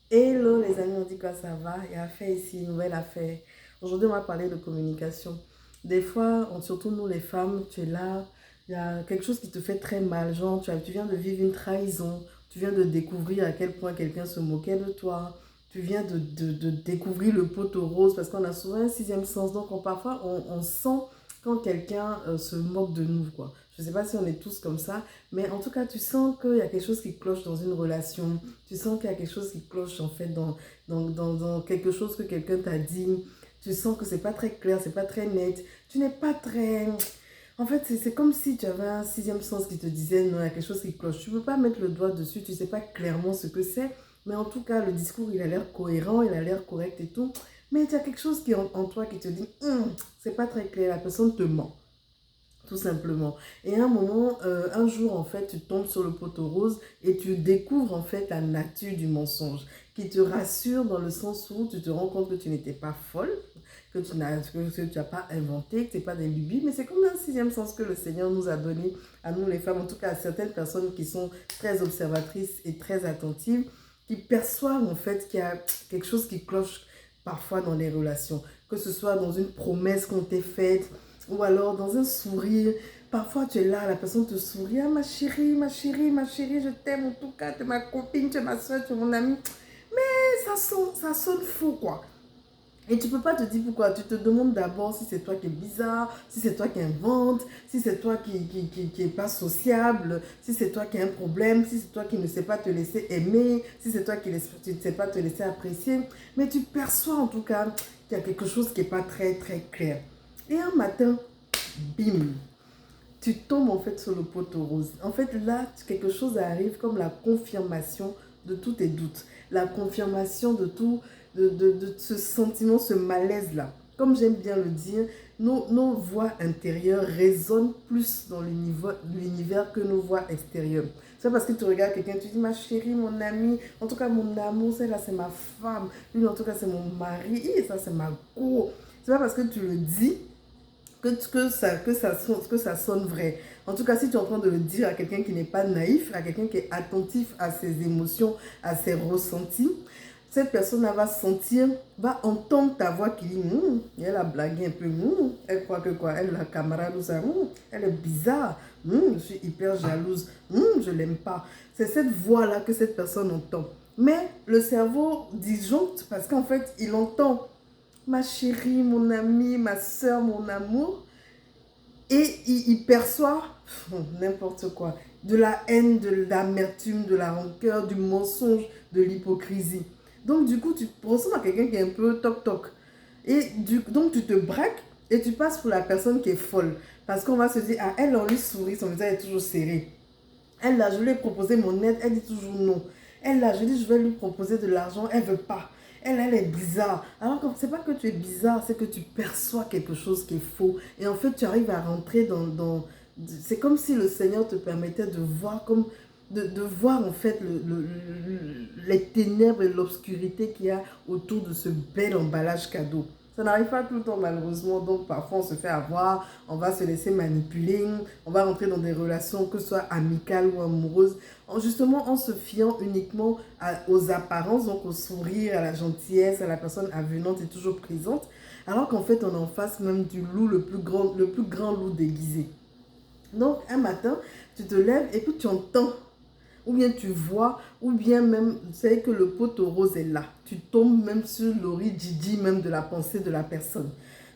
Hello les amis, on dit quoi ça va? Il y a affaire ici, nouvelle affaire. Aujourd'hui, on va parler de communication. Des fois, surtout nous les femmes, tu es là, il y a quelque chose qui te fait très mal. Genre, tu viens de vivre une trahison, tu viens de découvrir à quel point quelqu'un se moquait de toi, tu viens de découvrir le poteau rose parce qu'on a souvent un sixième sens. Donc, parfois, on sent quand quelqu'un se moque de nous, quoi. Je ne sais pas si on est tous comme ça, mais en tout cas, tu sens qu'il y a quelque chose qui cloche dans une relation. Tu sens qu'il y a quelque chose qui cloche en fait dans quelque chose que quelqu'un t'a dit. Tu sens que c'est pas très clair, c'est pas très net. Tu n'es pas très... En fait, c'est comme si tu avais un sixième sens qui te disait non, il y a quelque chose qui cloche. Tu ne peux pas mettre le doigt dessus, tu ne sais pas clairement ce que c'est. Mais en tout cas, le discours, il a l'air cohérent, il a l'air correct et tout. Mais il y a quelque chose qui est en toi qui te dit, c'est pas très clair, la personne te ment tout simplement. Et à un moment, un jour, en fait, tu tombes sur le poteau rose et tu découvres en fait la nature du mensonge qui te rassure dans le sens où tu te rends compte que tu n'étais pas folle, que tu n'as pas inventé, que ce n'est pas des lubies, mais c'est comme un sixième sens que le Seigneur nous a donné à nous les femmes, en tout cas à certaines personnes qui sont très observatrices et très attentives, qui perçoivent en fait qu'il y a quelque chose qui cloche parfois dans les relations, que ce soit dans une promesse qu'on t'ait faite, ou alors dans un sourire. Parfois tu es là, la personne te sourit, ah, ma chérie, ma chérie, ma chérie, je t'aime en tout cas, tu es ma copine, tu es ma soeur, tu es mon amie. Mais ça sonne faux quoi. Et tu peux pas te dire pourquoi. Tu te demandes d'abord si c'est toi qui es bizarre, si c'est toi qui invente, si c'est toi qui est pas sociable, si c'est toi qui as un problème, si c'est toi qui ne sais pas te laisser aimer, si c'est toi qui ne sais pas te laisser apprécier. Mais tu perçois en tout cas qu'il y a quelque chose qui n'est pas très très clair. Et un matin, bim, tu tombes en fait sur le poteau rose. En fait, là, quelque chose arrive comme la confirmation de tous tes doutes, la confirmation de tout, de ce sentiment, ce malaise-là. Comme j'aime bien le dire, nos voix intérieures résonnent plus dans l'univers que nos voix extérieures. C'est parce que tu regardes quelqu'un, tu dis ma chérie, mon ami, en tout cas mon amour, celle-là c'est ma femme, lui en tout cas c'est mon mari, et ça c'est ma go. C'est pas parce que tu le dis que ça sonne vrai. En tout cas, si tu es en train de le dire à quelqu'un qui n'est pas naïf, à quelqu'un qui est attentif à ses émotions, à ses ressentis, cette personne va sentir, va entendre ta voix qui dit elle a blagué un peu, elle croit que quoi, elle la camarade ou ça, elle est bizarre, je suis hyper jalouse, je l'aime pas. C'est cette voix-là que cette personne entend. Mais le cerveau disjoncte parce qu'en fait, il entend ma chérie, mon ami, ma soeur, mon amour. Et il perçoit n'importe quoi. De la haine, de l'amertume, de la rancœur, du mensonge, de l'hypocrisie. Donc du coup, tu ressembles à quelqu'un qui est un peu toc-toc. Donc tu te braques et tu passes pour la personne qui est folle. Parce qu'on va se dire, ah, elle, on lui sourit, son visage est toujours serré. Elle, là, je lui ai proposé mon aide, elle dit toujours non. Elle, là, je dis, je vais lui proposer de l'argent, elle ne veut pas. Elle est bizarre. Alors que c'est pas que tu es bizarre, c'est que tu perçois quelque chose qui est faux. Et en fait, tu arrives à rentrer c'est comme si le Seigneur te permettait de voir de voir en fait les ténèbres et l'obscurité qu'il y a autour de ce bel emballage cadeau. Ça n'arrive pas tout le temps malheureusement, donc parfois on se fait avoir, on va se laisser manipuler, on va rentrer dans des relations que ce soit amicales ou amoureuses, justement en se fiant uniquement aux apparences, donc au sourire, à la gentillesse, à la personne avenante et toujours présente, alors qu'en fait on est en face même du loup, le plus grand loup déguisé. Donc un matin, tu te lèves et puis tu entends ou bien tu vois, ou bien même, c'est que le poteau rose est là. Tu tombes même sur l'origine même de la pensée de la personne.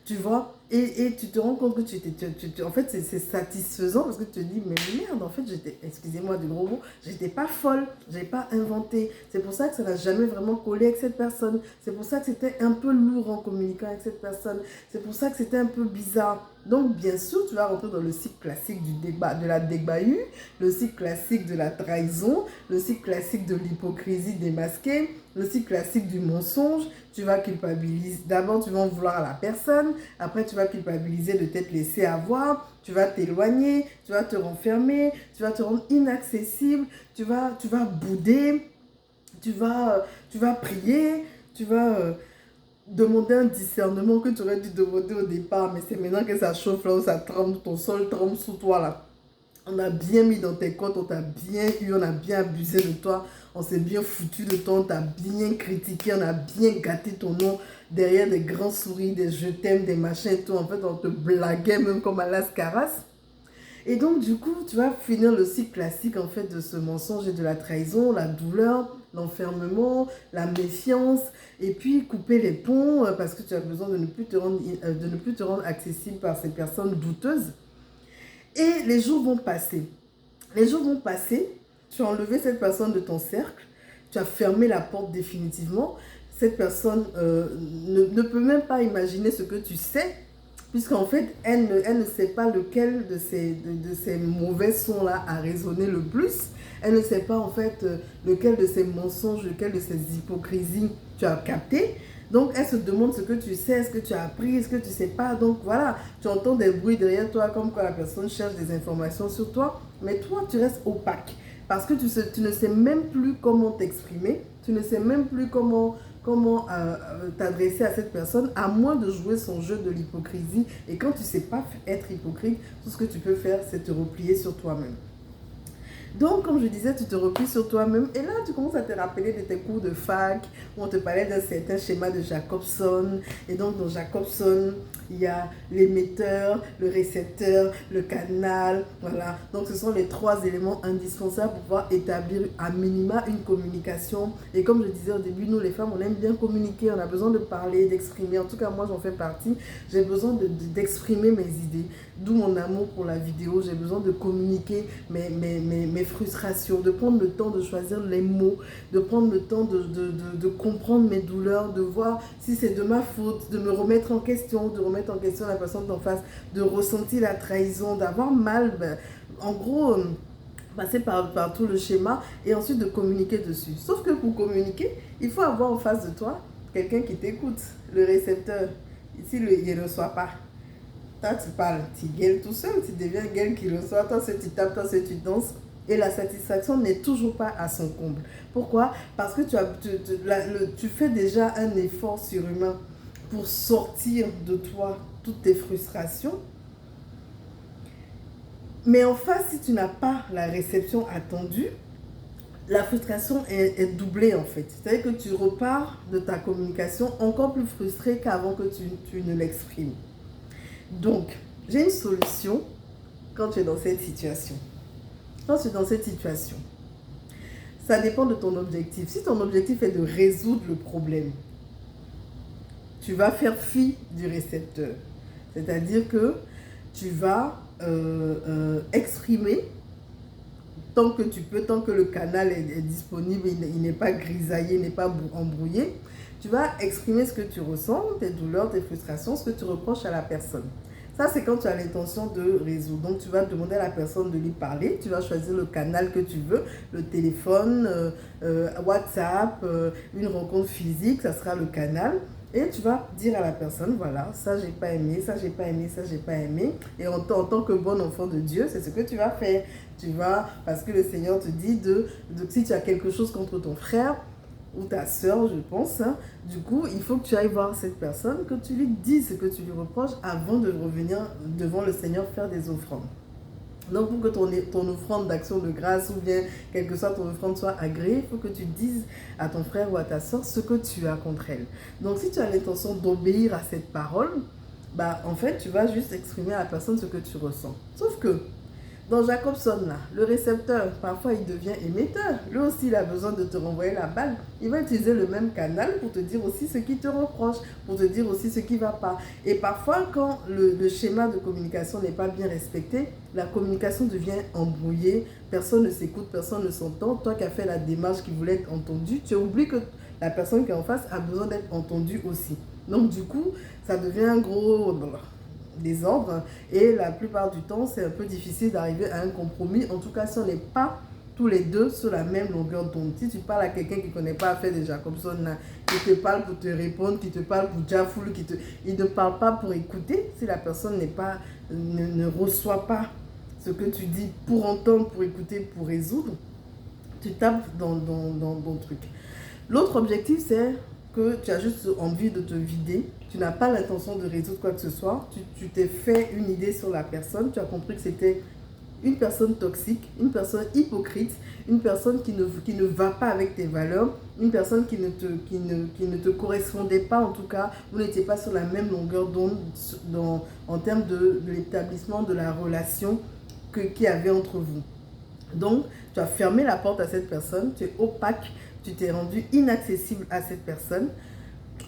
Tu vois, et tu te rends compte que en fait, c'est satisfaisant parce que tu te dis, mais merde, en fait, excusez-moi du gros mot, j'étais pas folle, j'ai pas inventé. C'est pour ça que ça n'a jamais vraiment collé avec cette personne. C'est pour ça que c'était un peu lourd en communiquant avec cette personne. C'est pour ça que c'était un peu bizarre. Donc, bien sûr, tu vas rentrer dans le cycle classique du débat, de la débahue, le cycle classique de la trahison, le cycle classique de l'hypocrisie démasquée, le cycle classique du mensonge. Tu vas culpabiliser. D'abord, tu vas en vouloir à la personne. Après, tu vas culpabiliser de t'être laissé avoir. Tu vas t'éloigner. Tu vas te renfermer. Tu vas te rendre inaccessible. Tu vas bouder. Tu vas prier. Tu vas demander un discernement que tu aurais dû demander au départ. Mais c'est maintenant que ça chauffe là où ça tremble. Ton sol tremble sous toi là. On a bien mis dans tes comptes, on t'a bien eu, on a bien abusé de toi, on s'est bien foutu de toi, on t'a bien critiqué, on a bien gâté ton nom derrière des grands sourires, des je t'aime, des machins et tout. En fait, on te blaguait même comme à l'ascaras. Et donc, du coup, tu vas finir le cycle classique en fait de ce mensonge et de la trahison, la douleur, l'enfermement, la méfiance, et puis couper les ponts parce que tu as besoin de ne plus te rendre accessible par ces personnes douteuses. Et les jours vont passer. Les jours vont passer, tu as enlevé cette personne de ton cercle, tu as fermé la porte définitivement. Cette personne ne peut même pas imaginer ce que tu sais, puisqu'en fait, elle ne sait pas lequel de ces mauvais sons-là a résonné le plus. Elle ne sait pas en fait lequel de ces mensonges, lequel de ces hypocrisies tu as capté. Donc, elle se demande ce que tu sais, ce que tu as appris, ce que tu ne sais pas. Donc, voilà, tu entends des bruits derrière toi comme quand la personne cherche des informations sur toi. Mais toi, tu restes opaque parce que tu ne sais même plus comment t'exprimer. Tu ne sais même plus comment t'adresser à cette personne, à moins de jouer son jeu de l'hypocrisie. Et quand tu ne sais pas être hypocrite, tout ce que tu peux faire, c'est te replier sur toi-même. Donc, comme je disais, tu te replies sur toi-même et là, tu commences à te rappeler de tes cours de fac où on te parlait d'un certain schéma de Jacobson. Et donc, dans Jacobson, il y a l'émetteur, le récepteur, le canal, voilà. Donc, ce sont les 3 éléments indispensables pour pouvoir établir à minima une communication. Et comme je disais au début, nous, les femmes, on aime bien communiquer, on a besoin de parler, d'exprimer. En tout cas, moi, j'en fais partie. J'ai besoin d'exprimer mes idées. D'où mon amour pour la vidéo. J'ai besoin de communiquer mes frustrations, de prendre le temps de choisir les mots, de prendre le temps de comprendre mes douleurs, de voir si c'est de ma faute, de me remettre en question, de remettre en question la personne d'en face, de ressentir la trahison, d'avoir mal. En gros, passer par tout le schéma et ensuite de communiquer dessus. Sauf que pour communiquer, il faut avoir en face de toi quelqu'un qui t'écoute, le récepteur. Ici, il ne reçoit pas. Toi, tu parles, tu gueules tout seul, tu deviens gueule qui reçoit, toi, tu tapes, toi, tu danses. Et la satisfaction n'est toujours pas à son comble. Pourquoi? Parce que tu fais déjà un effort surhumain pour sortir de toi toutes tes frustrations. Mais en face, si tu n'as pas la réception attendue, la frustration est doublée en fait. C'est-à-dire que tu repars de ta communication encore plus frustré qu'avant que tu ne l'exprimes. Donc, j'ai une solution quand tu es dans cette situation. Quand tu es dans cette situation, ça dépend de ton objectif. Si ton objectif est de résoudre le problème, tu vas faire fi du récepteur. C'est-à-dire que tu vas exprimer tant que tu peux, tant que le canal est disponible, il n'est pas grisaillé, il n'est pas embrouillé. Tu vas exprimer ce que tu ressens, tes douleurs, tes frustrations, ce que tu reproches à la personne. Ça, c'est quand tu as l'intention de résoudre. Donc, tu vas demander à la personne de lui parler. Tu vas choisir le canal que tu veux, le téléphone, WhatsApp, une rencontre physique, ça sera le canal. Et tu vas dire à la personne, voilà, ça j'ai pas aimé, ça j'ai pas aimé, ça j'ai pas aimé. Et en tant que bon enfant de Dieu, c'est ce que tu vas faire. Tu vas, parce que le Seigneur te dit si tu as quelque chose contre ton frère ou ta soeur, je pense, hein, du coup, il faut que tu ailles voir cette personne, que tu lui dises ce que tu lui reproches avant de revenir devant le Seigneur faire des offrandes. Donc, pour que ton offrande d'action de grâce ou bien quelle que soit ton offrande soit agréée, il faut que tu dises à ton frère ou à ta soeur ce que tu as contre elle. Donc, si tu as l'intention d'obéir à cette parole, bah, en fait, tu vas juste exprimer à la personne ce que tu ressens. Sauf que, dans Jacobson, là, le récepteur, parfois, il devient émetteur. Lui aussi, il a besoin de te renvoyer la balle. Il va utiliser le même canal pour te dire aussi ce qui te reproche, pour te dire aussi ce qui ne va pas. Et parfois, quand le schéma de communication n'est pas bien respecté, la communication devient embrouillée, personne ne s'écoute, personne ne s'entend. Toi qui as fait la démarche qui voulait être entendue, tu oublies que la personne qui est en face a besoin d'être entendue aussi. Donc, du coup, ça devient un gros désordre et la plupart du temps c'est un peu difficile d'arriver à un compromis, en tout cas si on n'est pas tous les deux sur la même longueur d'onde. Si tu parles à quelqu'un qui ne connaît pas faire de Jacobson, qui te parle pour te répondre, qui te parle pour Jafoul, il ne parle pas pour écouter. Si la personne ne reçoit pas ce que tu dis pour entendre, pour écouter, pour résoudre, tu tapes dans ton truc. L'autre objectif, c'est que tu as juste envie de te vider, tu n'as pas l'intention de résoudre quoi que ce soit, tu t'es fait une idée sur la personne, tu as compris que c'était une personne toxique, une personne hypocrite, une personne qui ne va pas avec tes valeurs, une personne qui ne te correspondait pas, en tout cas, vous n'étiez pas sur la même longueur d'onde en termes de l'établissement de la relation qu'il y avait entre vous. Donc, tu as fermé la porte à cette personne, tu es opaque, tu t'es rendu inaccessible à cette personne,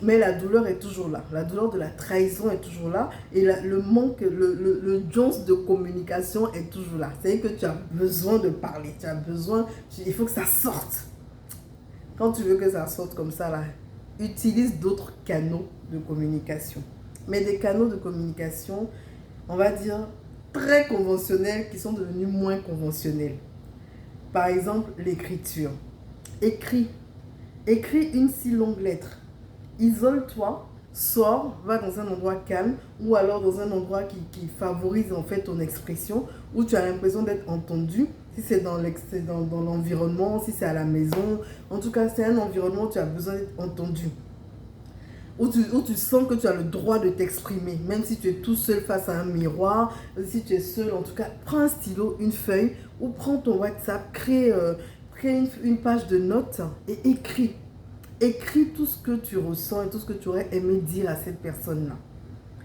mais la douleur est toujours là. La douleur de la trahison est toujours là et le manque, le jonce de communication est toujours là. C'est-à-dire que tu as besoin de parler, tu as besoin, il faut que ça sorte. Quand tu veux que ça sorte comme ça, là, utilise d'autres canaux de communication. Mais des canaux de communication, on va dire, très conventionnels qui sont devenus moins conventionnels. Par exemple, l'écriture. Écris une si longue lettre. Isole-toi, sors, va dans un endroit calme ou alors dans un endroit qui favorise en fait ton expression, où tu as l'impression d'être entendu, si c'est dans l'environnement, si c'est à la maison. En tout cas, c'est un environnement où tu as besoin d'être entendu. Où tu sens que tu as le droit de t'exprimer, même si tu es tout seul face à un miroir, si tu es seul, en tout cas, prends un stylo, une feuille, ou prends ton WhatsApp, crée une page de notes et écris. Écris tout ce que tu ressens et tout ce que tu aurais aimé dire à cette personne-là.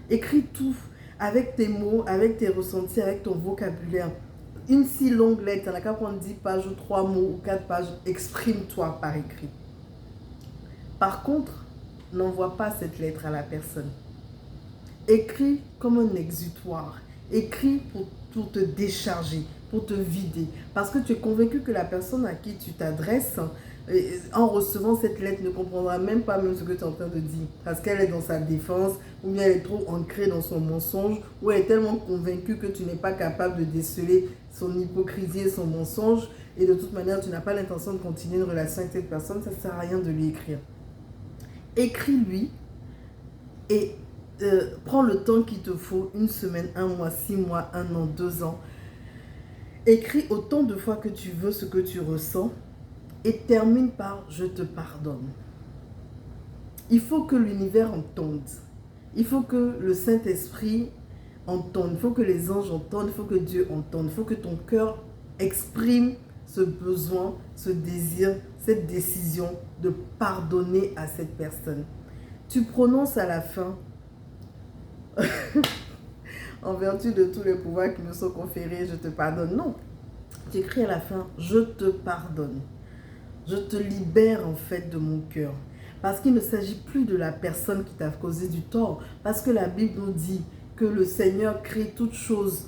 Écris tout avec tes mots, avec tes ressentis, avec ton vocabulaire. Une si longue lettre, tu n'as qu'à prendre 10 pages ou 3 mots ou 4 pages, exprime-toi par écrit. Par contre, n'envoie pas cette lettre à la personne. Écris comme un exutoire. Écris pour te décharger, pour te vider. Parce que tu es convaincu que la personne à qui tu t'adresses, en recevant cette lettre, ne comprendra même pas ce que tu es en train de dire. Parce qu'elle est dans sa défense, ou bien elle est trop ancrée dans son mensonge, ou elle est tellement convaincue que tu n'es pas capable de déceler son hypocrisie et son mensonge. Et de toute manière, tu n'as pas l'intention de continuer une relation avec cette personne, ça ne sert à rien de lui écrire. Écris-lui et prends le temps qu'il te faut, 1 semaine, 1 mois, 6 mois, 1 an, 2 ans. Écris autant de fois que tu veux ce que tu ressens et termine par « je te pardonne ». Il faut que l'univers entende. Il faut que le Saint-Esprit entende. Il faut que les anges entendent. Il faut que Dieu entende. Il faut que ton cœur exprime ce besoin, ce désir, cette décision de pardonner à cette personne. Tu prononces à la fin, en vertu de tous les pouvoirs qui nous sont conférés, je te pardonne. Non, tu écris à la fin, je te pardonne. Je te libère en fait de mon cœur. Parce qu'il ne s'agit plus de la personne qui t'a causé du tort. Parce que la Bible nous dit que le Seigneur crée toutes choses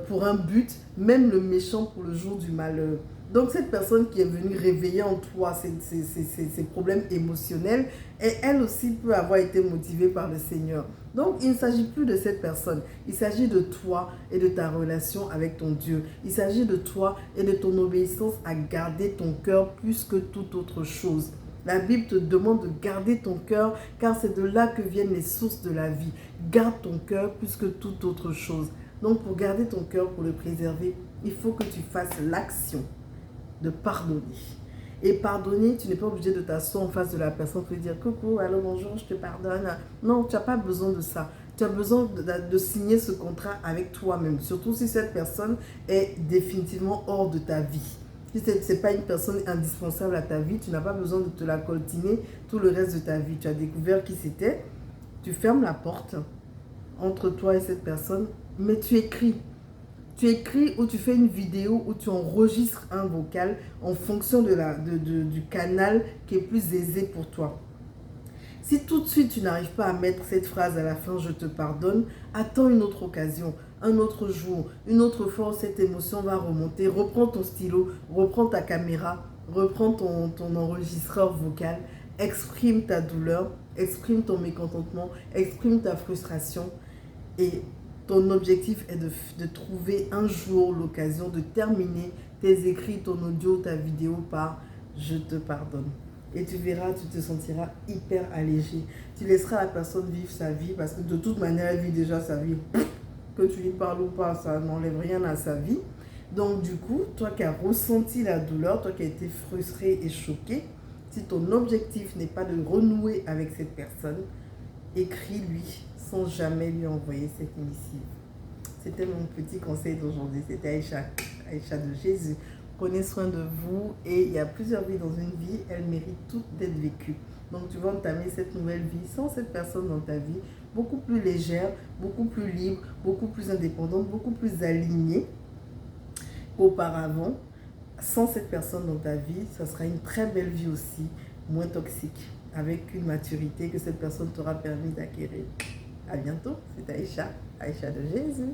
pour un but, même le méchant pour le jour du malheur. Donc cette personne qui est venue réveiller en toi ces problèmes émotionnels, elle aussi peut avoir été motivée par le Seigneur. Donc il ne s'agit plus de cette personne, il s'agit de toi et de ta relation avec ton Dieu. Il s'agit de toi et de ton obéissance à garder ton cœur plus que toute autre chose. La Bible te demande de garder ton cœur car c'est de là que viennent les sources de la vie. Garde ton cœur plus que toute autre chose. Donc pour garder ton cœur, pour le préserver, il faut que tu fasses l'action de pardonner. Et pardonner, tu n'es pas obligé de t'asseoir en face de la personne pour lui dire « Coucou, allô, bonjour, je te pardonne ». Non, tu n'as pas besoin de ça. Tu as besoin de signer ce contrat avec toi-même. Surtout si cette personne est définitivement hors de ta vie. Si ce n'est pas une personne indispensable à ta vie, tu n'as pas besoin de te la coltiner tout le reste de ta vie. Tu as découvert qui c'était. Tu fermes la porte entre toi et cette personne, mais tu écris. Tu écris ou tu fais une vidéo ou tu enregistres un vocal en fonction du canal qui est plus aisé pour toi. Si tout de suite tu n'arrives pas à mettre cette phrase à la fin, je te pardonne, attends une autre occasion, un autre jour, une autre fois où cette émotion va remonter. Reprends ton stylo, reprends ta caméra, reprends ton enregistreur vocal, exprime ta douleur, exprime ton mécontentement, exprime ta frustration et ton objectif est de trouver un jour l'occasion de terminer tes écrits, ton audio, ta vidéo par « je te pardonne ». Et tu verras, tu te sentiras hyper allégé. Tu laisseras la personne vivre sa vie parce que de toute manière, elle vit déjà sa vie. Que tu lui parles ou pas, ça n'enlève rien à sa vie. Donc du coup, toi qui as ressenti la douleur, toi qui as été frustré et choqué, si ton objectif n'est pas de renouer avec cette personne, écris-lui sans jamais lui envoyer cette missive. C'était mon petit conseil d'aujourd'hui. C'était Aïcha, Aïcha de Jésus. Prenez soin de vous et il y a plusieurs vies dans une vie. Elles méritent toutes d'être vécues. Donc tu vas entamer cette nouvelle vie sans cette personne dans ta vie, beaucoup plus légère, beaucoup plus libre, beaucoup plus indépendante, beaucoup plus alignée qu'auparavant. Sans cette personne dans ta vie, ça sera une très belle vie aussi, moins toxique, avec une maturité que cette personne t'aura permis d'acquérir. À bientôt, c'est Aïcha, Aïcha de Jésus.